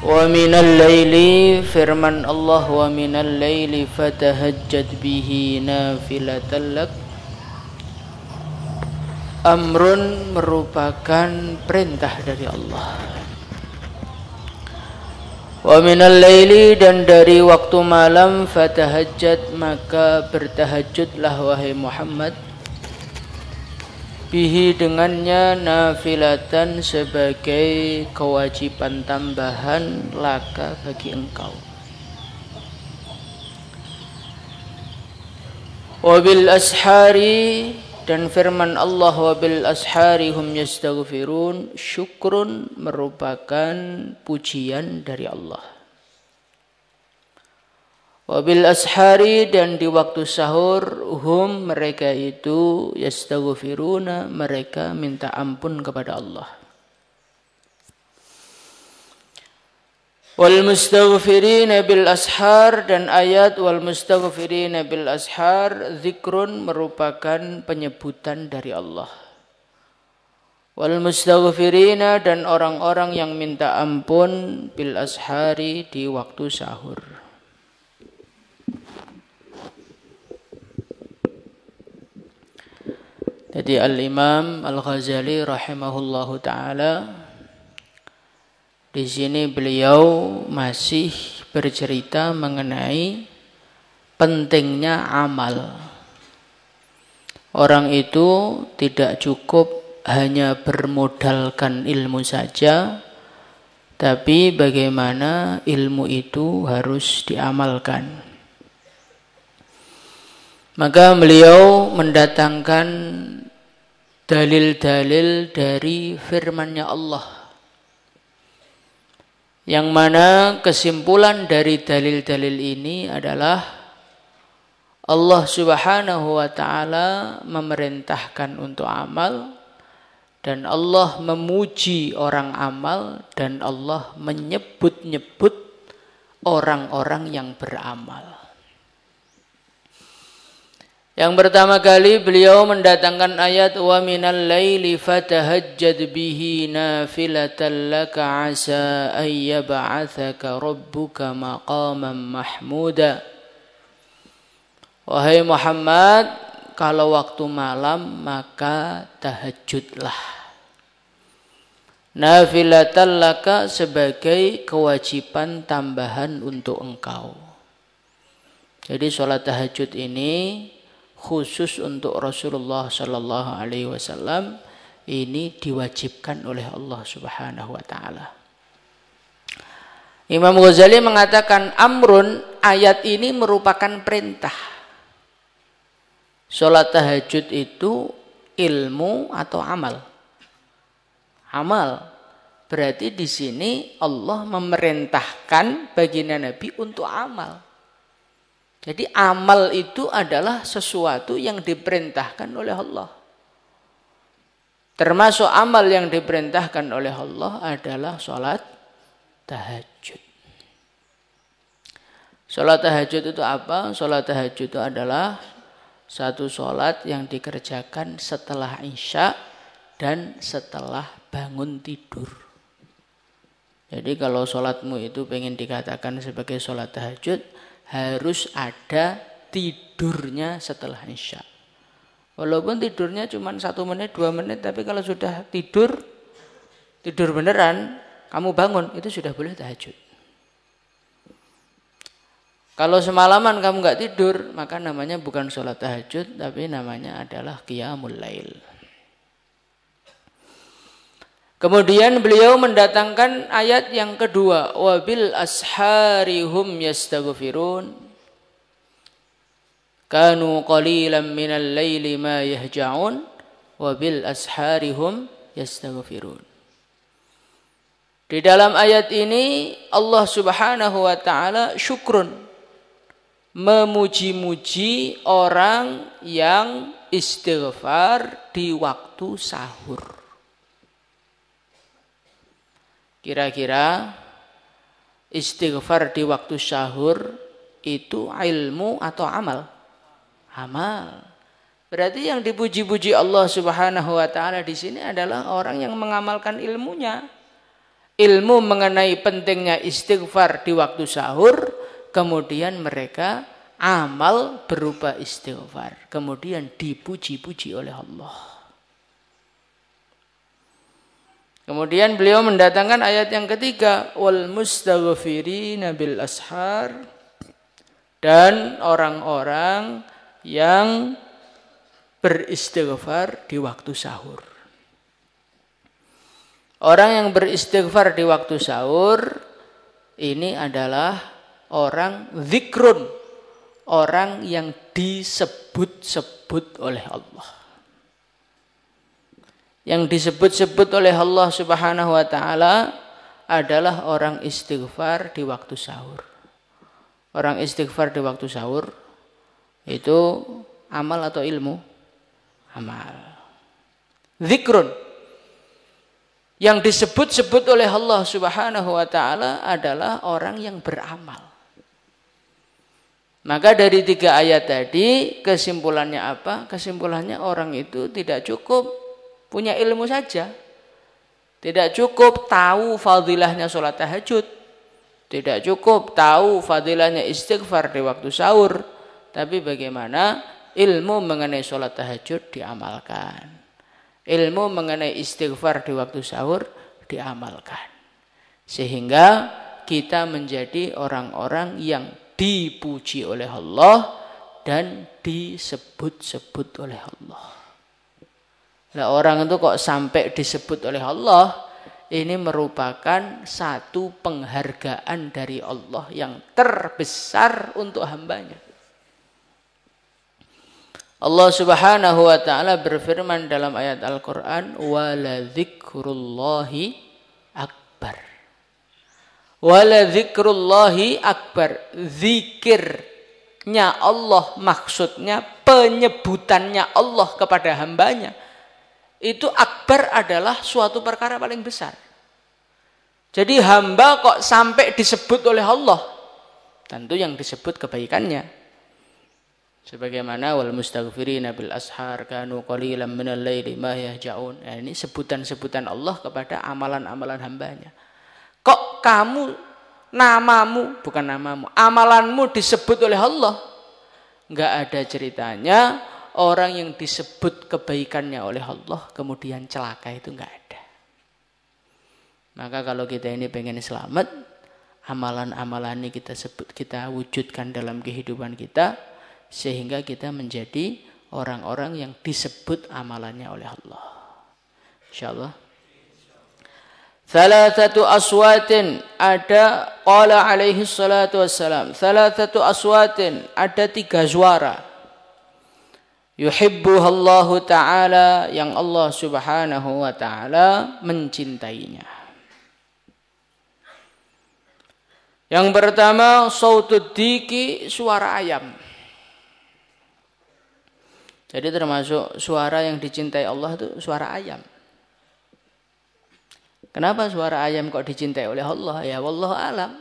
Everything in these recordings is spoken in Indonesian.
Wa minal laili, firman Allah, wa minal laili fatahajjad bihi nafilatan lak. Amrun merupakan perintah dari Allah. Wa minal laili, dan dari waktu malam, fatahajjad, maka bertahajudlah wahai Muhammad, bihi, dengannya, nafilatan, sebagai kewajiban tambahan laka, bagi engkau. Wabil ashari, dan firman Allah, wabil ashari hum yastaghfirun, syukrun merupakan pujian dari Allah. Wabil ashari, dan di waktu sahur, hum, mereka itu, yastaghfiruna, mereka minta ampun kepada Allah. Wal mustaghfirina bil ashar, dan ayat wal mustaghfirina bil ashar, zikrun merupakan penyebutan dari Allah. Wal mustaghfirina, dan orang-orang yang minta ampun, bil ashari, di waktu sahur. Jadi Al-Imam Al-Ghazali rahimahullahu taala, di sini beliau masih bercerita mengenai pentingnya amal. Orang itu tidak cukup hanya bermodalkan ilmu saja, tapi bagaimana ilmu itu harus diamalkan. Maka beliau mendatangkan dalil-dalil dari firman-Nya Allah, yang mana kesimpulan dari dalil-dalil ini adalah Allah Subhanahu wa taala memerintahkan untuk amal, dan Allah memuji orang amal, dan Allah menyebut-nyebut orang-orang yang beramal. Yang pertama kali beliau mendatangkan ayat wa minal laili fatahajjad bihi nafilatan laka asa ay yab'atsaka rabbuka maqaman mahmuda. Wahai Muhammad, kalau waktu malam maka tahajudlah. Nafilatan laka, sebagai kewajiban tambahan untuk engkau. Jadi sholat tahajud ini khusus untuk Rasulullah sallallahu alaihi wasallam, ini diwajibkan oleh Allah Subhanahu wa taala. Imam Ghazali mengatakan amrun, ayat ini merupakan perintah. Salat tahajud itu ilmu atau amal? Amal. Berarti di sini Allah memerintahkan baginda Nabi untuk amal. Jadi amal itu adalah sesuatu yang diperintahkan oleh Allah. Termasuk amal yang diperintahkan oleh Allah adalah sholat tahajud. Sholat tahajud itu apa? Sholat tahajud itu adalah satu sholat yang dikerjakan setelah isya dan setelah bangun tidur. Jadi kalau sholatmu itu pengen dikatakan sebagai sholat tahajud, harus ada tidurnya setelah isya. Walaupun tidurnya cuma 1 menit, 2 menit, tapi kalau sudah tidur beneran, kamu bangun, itu sudah boleh tahajud. Kalau semalaman kamu nggak tidur, maka namanya bukan sholat tahajud, tapi namanya adalah qiyamul lail. Kemudian beliau mendatangkan ayat yang kedua, wabil ashari hum yastaghfirun kanu qalilan minal laili ma yahja'un wabil ashari hum yastaghfirun. Di dalam ayat ini Allah Subhanahu wa taala syukrun, memuji-muji orang yang istighfar di waktu sahur. Kira-kira istighfar di waktu sahur itu ilmu atau amal? Amal. Berarti yang dipuji-puji Allah Subhanahu wa taala di sini adalah orang yang mengamalkan ilmunya. ilmu mengenai pentingnya istighfar di waktu sahur, kemudian mereka amal berupa istighfar, kemudian dipuji-puji oleh Allah. Kemudian beliau mendatangkan ayat yang ketiga, wal mustaghfirina bil ashar, dan orang-orang yang beristighfar di waktu sahur. Orang yang beristighfar di waktu sahur ini adalah orang zikrun, orang yang disebut-sebut oleh Allah. Yang disebut-sebut oleh Allah Subhanahu wa taala adalah orang istighfar di waktu sahur. Orang istighfar di waktu sahur itu amal atau ilmu? Amal. Zikrun. Yang disebut-sebut oleh Allah Subhanahu wa taala adalah orang yang beramal. Maka dari 3 ayat tadi kesimpulannya apa? Kesimpulannya orang itu tidak cukup punya ilmu saja. Tidak cukup tahu fadilahnya sholat tahajud. Tidak cukup tahu fadilahnya istighfar di waktu sahur. Tapi bagaimana ilmu mengenai sholat tahajud diamalkan. Ilmu mengenai istighfar di waktu sahur diamalkan. Sehingga kita menjadi orang-orang yang dipuji oleh Allah dan disebut-sebut oleh Allah. Nah, orang itu kok sampai disebut oleh Allah, ini merupakan satu penghargaan dari Allah yang terbesar untuk hambanya. Allah Subhanahu wa taala berfirman dalam ayat Al-Qur'an, "Wala dzikrullahi akbar." Wala dzikrullahi akbar. Zikirnya Allah, maksudnya penyebutannya Allah kepada hambanya, itu akbar adalah suatu perkara paling besar. Jadi hamba kok sampai disebut oleh Allah, tentu yang disebut kebaikannya. Sebagaimana wal mustaghfirina bil ashar kanu qalilan minal laili ma yahjaun. Nah, ini sebutan-sebutan Allah kepada amalan-amalan hambanya. Kok kamu amalanmu disebut oleh Allah? Enggak ada ceritanya orang yang disebut kebaikannya oleh Allah kemudian celaka, itu enggak ada. Maka kalau kita ini pengen selamat, amalan-amalan ini kita wujudkan dalam kehidupan kita sehingga kita menjadi orang-orang yang disebut amalannya oleh Allah. Insyaallah. Thalathatu aswatin, ada qala alaihi salatu wassalam, thalathatu aswatin, ada 3 suara. Yuhibbuhallahu ta'ala, yang Allah Subhanahu wa ta'ala mencintainya. Yang pertama, sautud diki, suara ayam. Jadi termasuk suara yang dicintai Allah itu suara ayam. Kenapa suara ayam kok dicintai oleh Allah? Ya wallahu alam.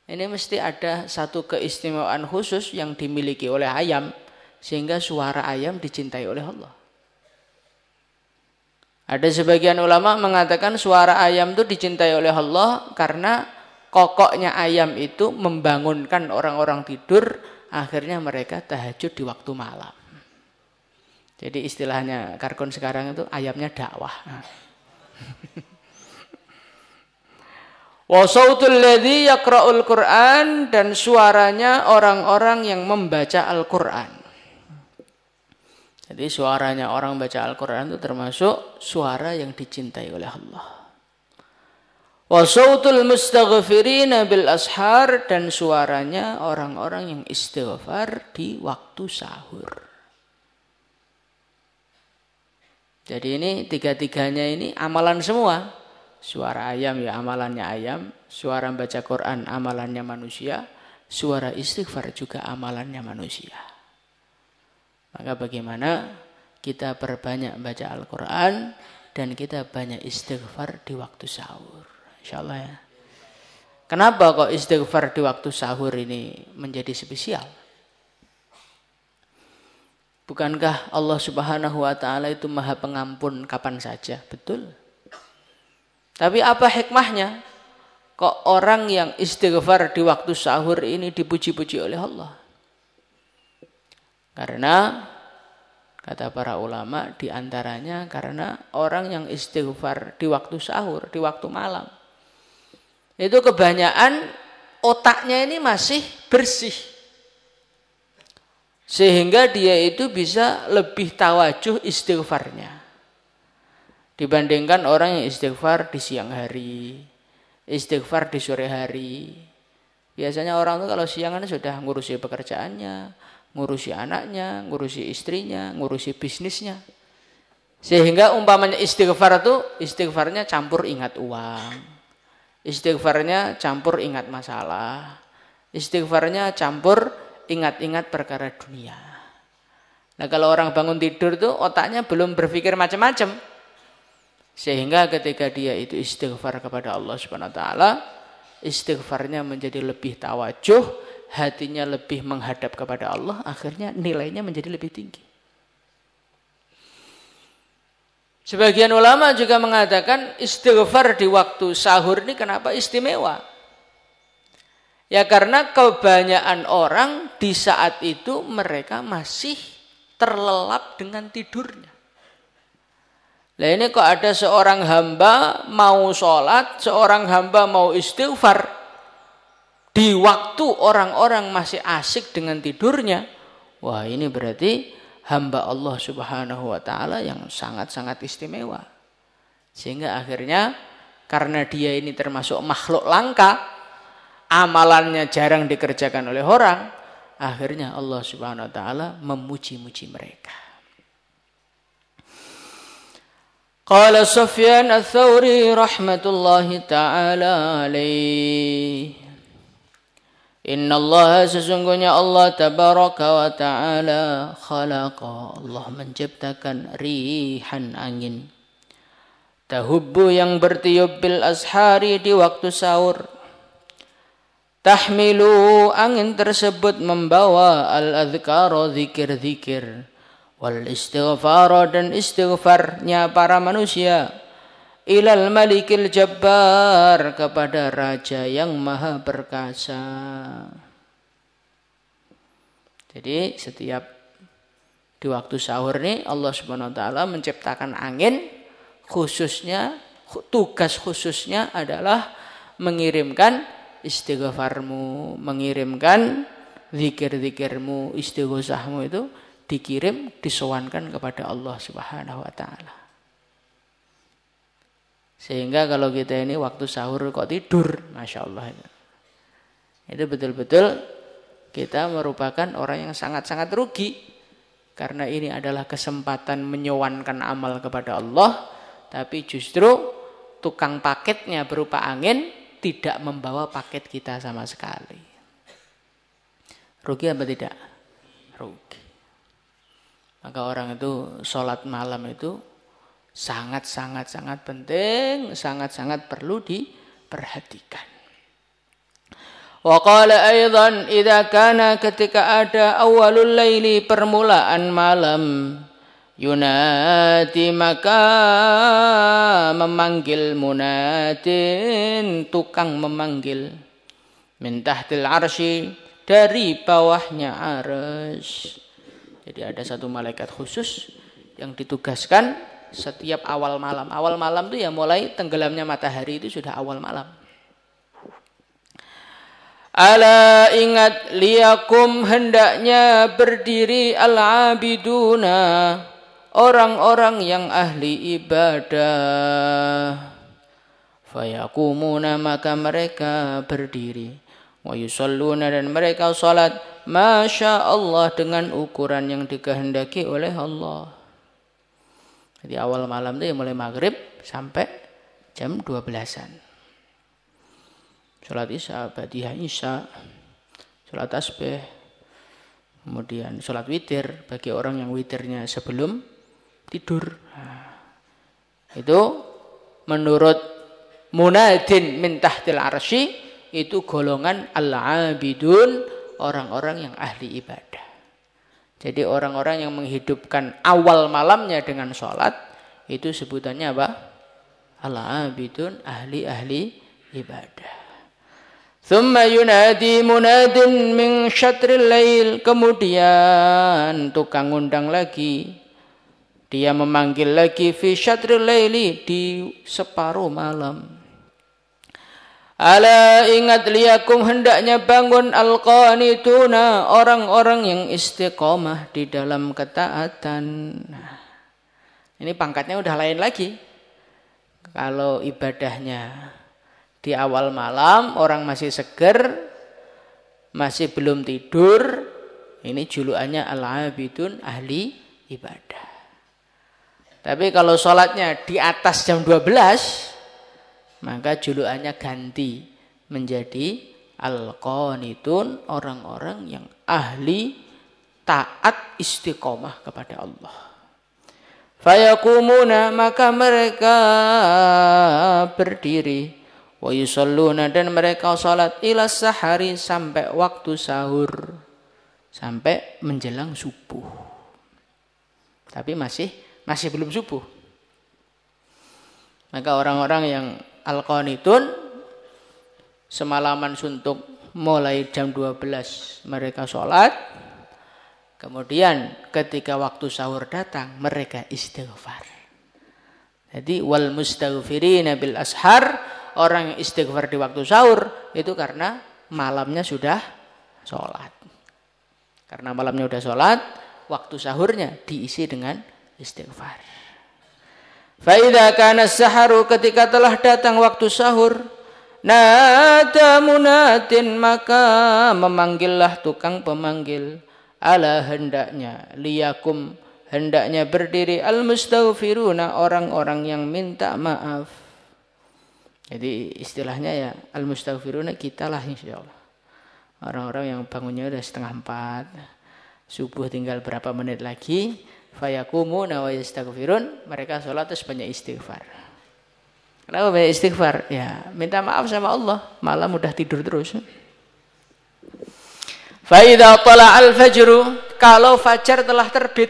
Ini mesti ada satu keistimewaan khusus yang dimiliki oleh ayam sehingga suara ayam dicintai oleh Allah. Ada sebagian ulama mengatakan suara ayam itu dicintai oleh Allah karena kokoknya ayam itu membangunkan orang-orang tidur, akhirnya mereka tahajud di waktu malam. Jadi istilahnya karkon sekarang itu ayamnya dakwah. Wa sautul ladzi yaqra'ul Qur'an, dan suaranya orang-orang yang membaca Al-Qur'an. Jadi suaranya orang baca Al-Qur'an itu termasuk suara yang dicintai oleh Allah. Wa sautul mustaghfirina bil ashar, dan suaranya orang-orang yang istighfar di waktu sahur. Jadi ini 3-3-nya ini amalan semua. Suara ayam ya amalannya ayam, suara baca Quran amalannya manusia, suara istighfar juga amalannya manusia. Maka bagaimana kita perbanyak baca Al-Quran dan kita banyak istighfar di waktu sahur. InsyaAllah ya. Kenapa kok istighfar di waktu sahur ini menjadi spesial? Bukankah Allah Subhanahu wa ta'ala itu maha pengampun kapan saja? Betul. Tapi apa hikmahnya? Kok orang yang istighfar di waktu sahur ini dipuji-puji oleh Allah? Karena kata para ulama diantaranya karena orang yang istighfar di waktu sahur, di waktu malam. Itu kebanyakan otaknya ini masih bersih. Sehingga dia itu bisa lebih tawajuh istighfarnya. Dibandingkan orang yang istighfar di siang hari. Istighfar di sore hari. Biasanya orang itu kalau siangan sudah ngurusi pekerjaannya, ngurusi anaknya, ngurusi istrinya, ngurusi bisnisnya. Sehingga umpamanya istighfar itu istighfarnya campur ingat uang. Istighfarnya campur ingat masalah. Istighfarnya campur ingat-ingat perkara dunia. Nah kalau orang bangun tidur tuh otaknya belum berpikir macam-macam. Sehingga ketika dia itu istighfar kepada Allah Subhanahu wa taala, istighfarnya menjadi lebih tawajuh, hatinya lebih menghadap kepada Allah, akhirnya nilainya menjadi lebih tinggi. Sebagian ulama juga mengatakan istighfar di waktu sahur ini kenapa istimewa? Ya karena kebanyakan orang di saat itu mereka masih terlelap dengan tidurnya. Nah ini kok ada seorang hamba mau sholat, seorang hamba mau istighfar. Di waktu orang-orang masih asik dengan tidurnya. Wah ini berarti hamba Allah Subhanahu wa ta'ala yang sangat-sangat istimewa. Sehingga akhirnya karena dia ini termasuk makhluk langka, amalannya jarang dikerjakan oleh orang, akhirnya Allah Subhanahu wa ta'ala memuji-muji mereka. Qala Sufyan Ats-Tsauri rahmatullahi ta'ala alaih. Inna Allah sesungguhnya Allah tabaraka wa ta'ala khalaqa. Allah menciptakan rihan angin. Tahubbu yang bertiup bil ashari di waktu sahur. Tahmilu angin tersebut membawa al-adhkara zikir-zikir. Wal istighfar dan istighfarnya para manusia ilal malikil jabbar kepada raja yang maha perkasa. Jadi setiap di waktu sahur ini Allah Subhanahu wa taala menciptakan angin, khususnya tugas khususnya adalah mengirimkan istighfarmu, mengirimkan zikir-zikirmu, istighosahmu itu dikirim, disowankan kepada Allah Subhanahu wa ta'ala. Sehingga kalau kita ini waktu sahur kok tidur, Masya Allah. Itu betul-betul kita merupakan orang yang sangat-sangat rugi. Karena ini adalah kesempatan menyowankan amal kepada Allah. Tapi justru tukang paketnya berupa angin tidak membawa paket kita sama sekali. Rugi apa tidak? Rugi. Maka orang itu sholat malam itu sangat-sangat penting, sangat-sangat perlu diperhatikan. Wa qala aidan idza kana ketika ada awalul laili permulaan malam yunati maka memanggil munadin tukang memanggil min tahtil arsy dari bawahnya arsy. Jadi ada satu malaikat khusus yang ditugaskan setiap awal malam. Awal malam itu ya mulai tenggelamnya matahari itu sudah awal malam. Ala ingat liyakum hendaknya berdiri al-abiduna orang-orang yang ahli ibadah. Fayakumuna maka mereka berdiri. Wa yusalluna dan mereka salat. Masya Allah dengan ukuran yang dikehendaki oleh Allah. Jadi awal malam itu ya mulai maghrib sampai jam 12-an. Sholat isya, ba'diyah isya, sholat tasbih, kemudian sholat witir bagi orang yang witirnya sebelum tidur. Nah, itu menurut munadin min tahtil arsy itu golongan al-abidun, orang-orang yang ahli ibadah. Jadi orang-orang yang menghidupkan awal malamnya dengan sholat, itu sebutannya apa? al-abidun, ahli-ahli ibadah. Thumma yunadi munadin min syatril lail. Kemudian tukang undang lagi. Dia memanggil lagi fi syatril laili, di separuh malam. Ala ingat liyakum, hendaknya bangun al-qanituna, orang-orang yang istiqomah di dalam ketaatan. Ini pangkatnya udah lain lagi. Kalau ibadahnya di awal malam, orang masih seger, masih belum tidur, ini julukannya al-abidun, ahli ibadah. Tapi kalau sholatnya di atas jam 12, maka julukannya ganti menjadi al-qanitun, orang-orang yang ahli taat istiqomah kepada Allah. Fayakumuna, maka mereka berdiri. Wa yusalluna, dan mereka salat ila sahari, sampai waktu sahur, sampai menjelang subuh. Tapi masih belum subuh. Maka orang-orang yang al-qanitun semalaman suntuk, mulai jam 12 mereka salat. Kemudian ketika waktu sahur datang, mereka istighfar. Jadi wal mustaghfirina bil ashar, orang yang istighfar di waktu sahur itu karena malamnya sudah sholat. Karena malamnya sudah sholat, waktu sahurnya diisi dengan istighfar. Fa idza kana as-saharu, ketika telah datang waktu sahur, nada munatin, maka memanggillah tukang pemanggil. Ala, hendaknya, liyakum, hendaknya berdiri, al-mustaghfiruna, orang-orang yang minta maaf. Jadi istilahnya ya al-mustaghfiruna kita lah insyaallah. Orang-orang yang bangunnya udah 3:30, subuh tinggal berapa menit lagi, fayakumuna wa yastaghfirun, mereka sholat terus banyak istighfar. Kenapa banyak istighfar? Ya minta maaf sama Allah, malam udah tidur terus. Fa idza tala'al fajru, kalau fajar telah terbit,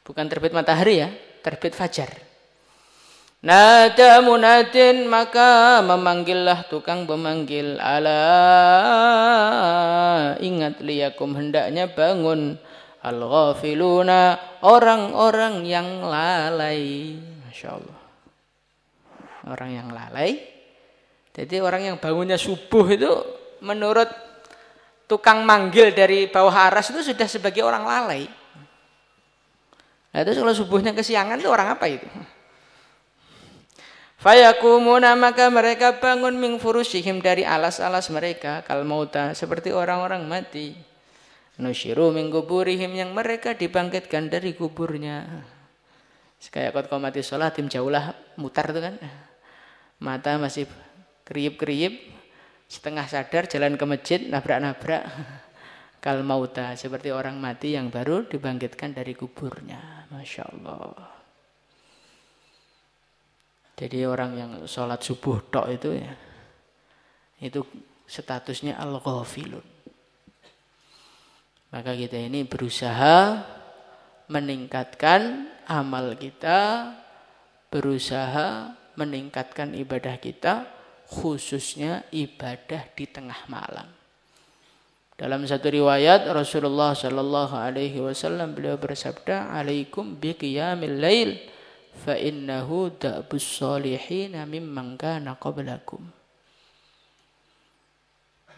bukan terbit matahari ya, terbit fajar. Nada munadin, maka memanggillah tukang pemanggil. Ala, ingat liyakum, hendaknya bangun, al-ghafiluna, orang-orang yang lalai. Masya Allah, orang yang lalai. Jadi orang yang bangunnya subuh itu menurut tukang manggil dari bawah aras itu sudah sebagai orang lalai. Nah itu kalau subuhnya kesiangan itu orang apa itu? Fayakumuna, maka mereka bangun min furushihim, dari alas-alas mereka, kal mauta, seperti orang-orang mati. Nusyiru min kuburihim, yang mereka dibangkitkan dari kuburnya. Kayak kot mati sholat, tim jauhlah mutar itu kan. Mata masih kriip-kriip, setengah sadar, jalan ke masjid, nabrak-nabrak. Kal mauta, seperti orang mati yang baru dibangkitkan dari kuburnya. Masya Allah. Jadi orang yang sholat subuh tok itu ya, itu statusnya al-ghafilun. Maka kita ini berusaha meningkatkan amal kita, berusaha meningkatkan ibadah kita, khususnya ibadah di tengah malam. Dalam satu riwayat Rasulullah Shallallahu Alaihi Wasallam beliau bersabda, "Alaikum bi qiyamil lail, fa innahu da'bus solihina mimman kana qablakum."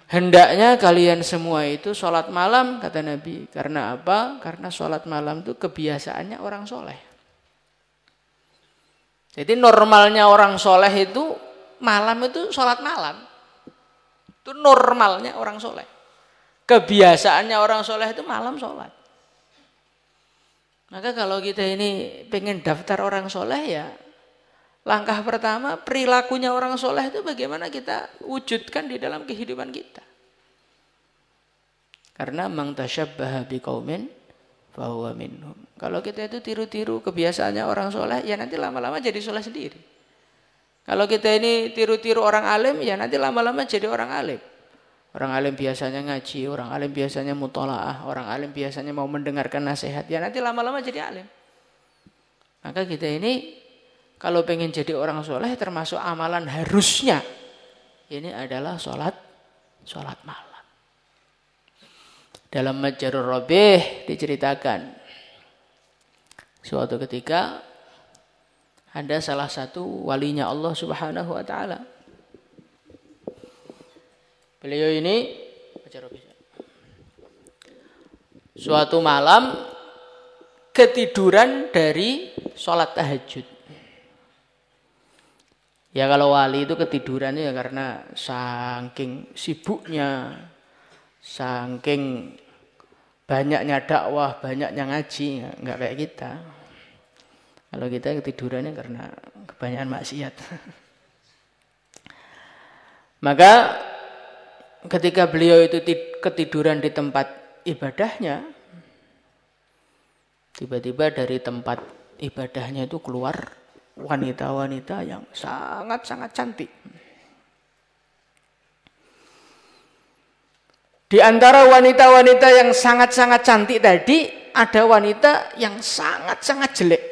Hendaknya kalian semua itu sholat malam, kata Nabi. Karena apa? Karena sholat malam itu kebiasaannya orang soleh. Jadi normalnya orang soleh itu malam itu sholat malam. Itu normalnya orang soleh. Kebiasaannya orang soleh itu malam sholat. Maka kalau kita ini pengen daftar orang soleh ya, langkah pertama perilakunya orang soleh itu bagaimana kita wujudkan di dalam kehidupan kita. Karena man tasyabbaha biqaumin fahuwa minhum. Kalau kita itu tiru-tiru kebiasaannya orang soleh, ya nanti lama-lama jadi soleh sendiri. Kalau kita ini tiru-tiru orang alim, ya nanti lama-lama jadi orang alim. Orang alim biasanya ngaji, orang alim biasanya mutolaah, orang alim biasanya mau mendengarkan nasihat, ya nanti lama-lama jadi alim. Maka kita ini kalau pengen jadi orang soleh termasuk amalan harusnya ini adalah sholat malam. Dalam Majrur Rabih diceritakan suatu ketika ada salah satu walinya Allah Subhanahu wa taala. Beliau ini suatu malam ketiduran dari sholat tahajud. Ya kalau wali itu ketidurannya ya karena saking sibuknya, saking banyaknya dakwah, banyaknya ngaji, nggak kayak kita. Kalau kita ketidurannya karena kebanyakan maksiat. Maka ketika beliau itu ketiduran di tempat ibadahnya, tiba-tiba dari tempat ibadahnya itu keluar wanita-wanita yang sangat-sangat cantik. Di antara wanita-wanita yang sangat-sangat cantik tadi, ada wanita yang sangat-sangat jelek.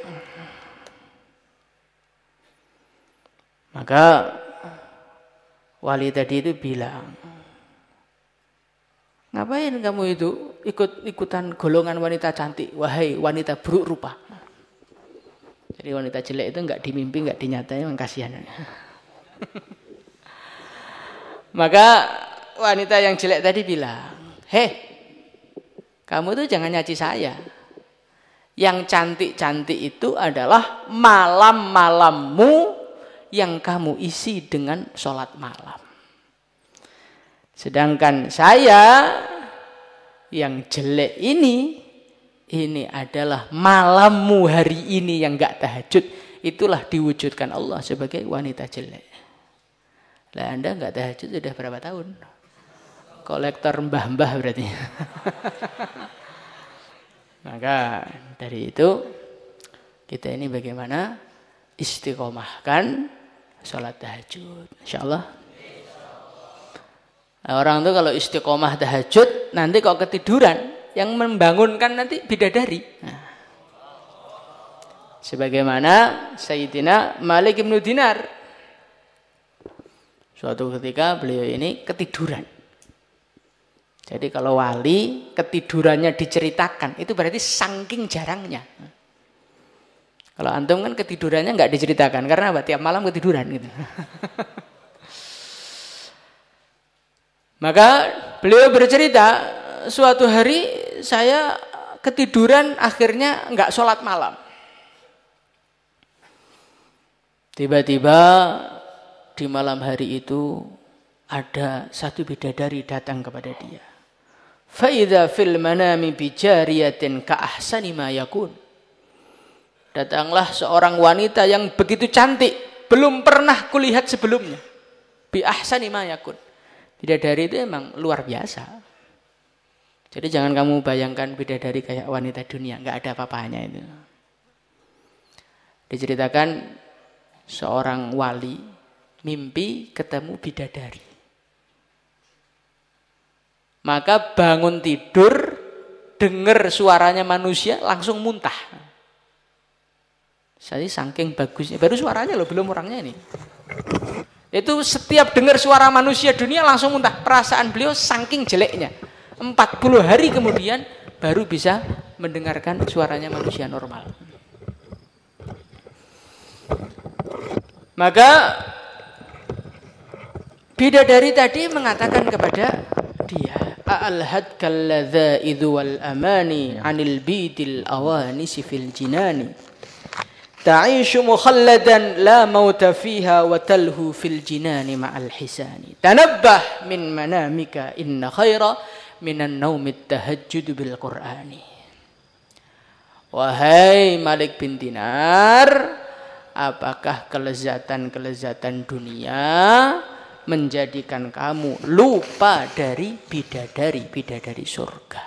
Maka wali tadi itu bilang, ngapain kamu itu ikut-ikutan golongan wanita cantik, wahai wanita buruk rupa. Jadi wanita jelek itu enggak dimimpi, enggak dinyatain, memang kasihan. Maka wanita yang jelek tadi bilang, kamu tuh jangan nyaci saya. Yang cantik-cantik itu adalah malam-malammu yang kamu isi dengan sholat malam. Sedangkan saya yang jelek ini adalah malammu hari ini yang enggak tahajud. Itulah diwujudkan Allah sebagai wanita jelek. Lah Anda enggak tahajud sudah berapa tahun? Kolektor mbah-mbah berarti. Maka dari itu kita ini bagaimana istiqomahkan sholat tahajud. Insyaallah. Nah, orang tuh kalau istiqomah tahajud nanti kok ketiduran, yang membangunkan nanti bidadari. Nah, sebagaimana Sayyidina Malik bin Dinar. Suatu ketika beliau ini ketiduran. Jadi kalau wali ketidurannya diceritakan, itu berarti saking jarangnya. Kalau antum kan ketidurannya nggak diceritakan, karena apa? Tiap malam ketiduran gitu. Maka beliau bercerita, suatu hari saya ketiduran akhirnya nggak sholat malam. Tiba-tiba di malam hari itu ada satu bidadari datang kepada dia. Faidha fil manami bijariyatin ka ahsani ma yakun. Datanglah seorang wanita yang begitu cantik, belum pernah kulihat sebelumnya. Bi ahsani ma yakun. Bidadari itu emang luar biasa. Jadi jangan kamu bayangkan bidadari kayak wanita dunia, nggak ada apa-apanya itu. Diceritakan seorang wali mimpi ketemu bidadari. Maka bangun tidur, dengar suaranya manusia, langsung muntah. Saya saking bagusnya, baru suaranya loh, belum orangnya ini. Itu setiap dengar suara manusia dunia langsung muntah. Perasaan beliau saking jeleknya. 40 hari kemudian baru bisa mendengarkan suaranya manusia normal. Maka bidadari tadi mengatakan kepada dia, a'alhadkal ladzaidu wal amani 'anil bidil awanisi fil jinani ta'ishu mukhalladan la mauta fiha wa talhu fil jinani ma'al hisani tanabbah min manamika inna khaira minan naumit tahajjud bil qur'ani. Wahai Malik bin Dinar, apakah kelezatan-kelezatan dunia menjadikan kamu lupa dari bidadari-bidadari surga?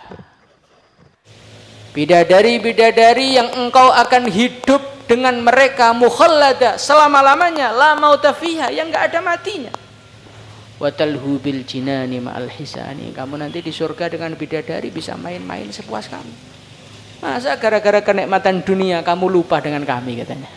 Bidadari-bidadari yang engkau akan hidup dengan mereka mukhallada selama-lamanya, la mauta fiha, yang enggak ada matinya. Wa talhu bil jinani ma'al hisani, kamu nanti di surga dengan bidadari bisa main-main sepuas kamu. Masa gara-gara kenikmatan dunia kamu lupa dengan kami, katanya.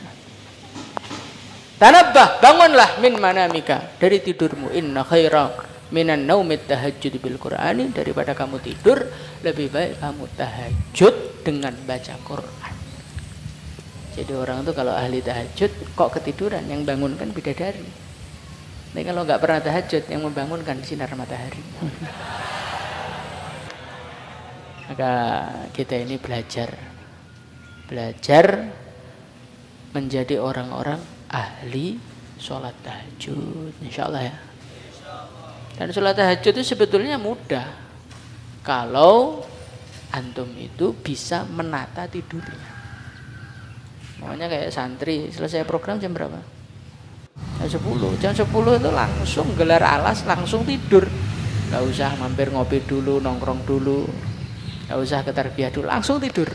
Tanabbah, bangunlah min manamika, dari tidurmu. Inna khaira minan naumit tahajjud bil Qur'ani, daripada kamu tidur lebih baik kamu tahajud dengan baca Quran. Jadi orang itu kalau ahli tahajud kok ketiduran, yang bangunkan bidadari. Tapi kalau nggak pernah tahajud, yang membangunkan sinar matahari. Maka kita ini belajar menjadi orang-orang ahli sholat tahajud, insya Allah ya. Dan sholat tahajud itu sebetulnya mudah kalau antum itu bisa menata tidurnya. Makanya kayak santri selesai program jam berapa? Jam 10 itu langsung gelar alas, langsung tidur. Gak usah mampir ngopi dulu, nongkrong dulu, gak usah ke tarbiyah dulu, langsung tidur.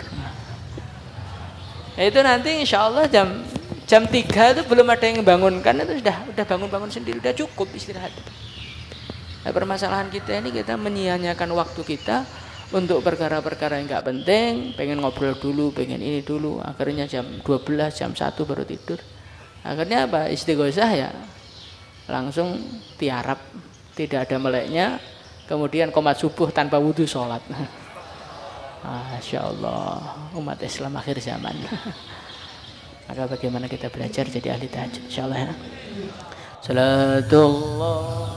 Nah, itu nanti insya Allah jam 3 itu belum ada yang bangunkan, itu sudah bangun sendiri, sudah cukup istirahat. Nah, permasalahan kita ini, kita menyia-nyiakan waktu kita untuk perkara-perkara yang nggak penting, pengen ngobrol dulu, pengen ini dulu, akhirnya jam 12, jam 1 baru tidur. Akhirnya apa? Istighosah ya, langsung tiarap, tidak ada meleknya, kemudian qomat subuh tanpa wudhu sholat. Masya Allah, umat Islam akhir zaman. Maka bagaimana kita belajar jadi ahli tahajud, insya Allah ya. Salatullah